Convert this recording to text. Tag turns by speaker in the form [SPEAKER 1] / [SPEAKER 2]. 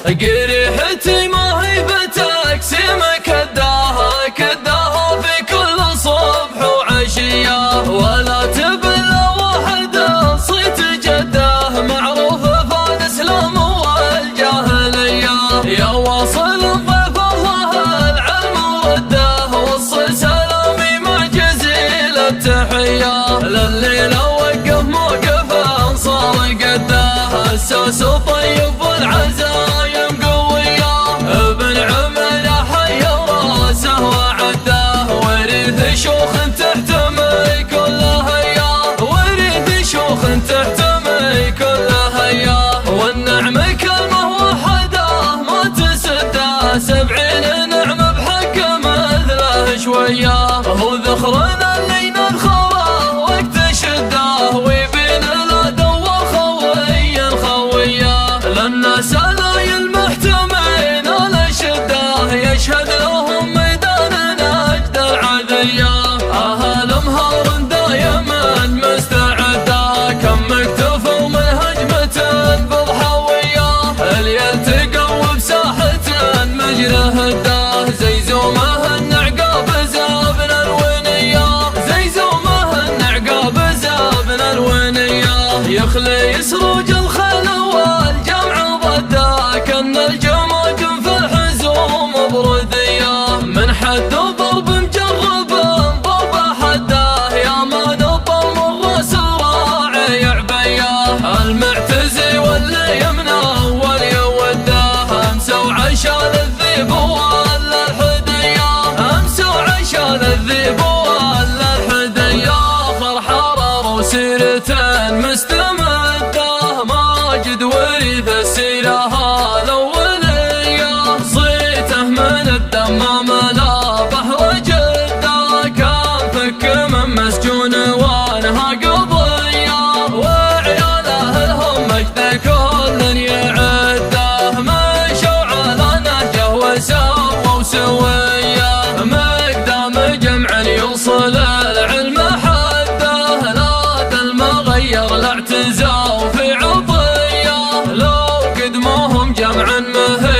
[SPEAKER 1] قريحتي ما هي بتقسيم كداها في كل صبح وعشية، ولا تبلى واحد صيت جده معروف فان اسلام والجاهلية. يا واصل ضيف الله العلم رده وصل سلامي مع جزيل التحية، للي لو وقف موقف انصار قده اساس طيب والعزايم قوية. ابن عمره حي راسه وعده ورث شيوخ تحتمي كل هيا، ورث شيوخ تحتمي كل هيا. والنعم كلمه وحده ما تسده 70 نعم بحق مثله شوية. هو ذخرنا اللي ندخله وقت شده ويبين لا دوا خويا، للناس لا المحتمين الشده يشهد لهم ميدان نجد العذية. اهل مهار دايما مستعده كم مكتوف ومن هجمة بالحوية، اللي يلتقوا بساحة مجره الده زي زومه النعقاب زابن الونية، زي زومه النعقاب زابن الونية. يخلي يسروج الخيل والجمع ضده كان الجماجم في الحزوم بردية، من حد ضرب مجرب ضرب حده يا ما نطل مر سراعي عبيه. المعتزي واللي يمنع واللي وده امسوا عشان الذيب ولا الحديه، امسوا عشان الذيب ولا الحديه. اخر حرر وسيرة مستمده ماجد ورث السيره الاوليه، صيته من الدمام لا بحر جده كان فك من مسجون وانها قضيه، وعياله لهم مجد كل يعده مشوا على نهجه وسووا سويه. مقدام جمع يوصل العلم حده لا المغير لا اعتزاوا في عطيه، لو قدموهم جمعا مهر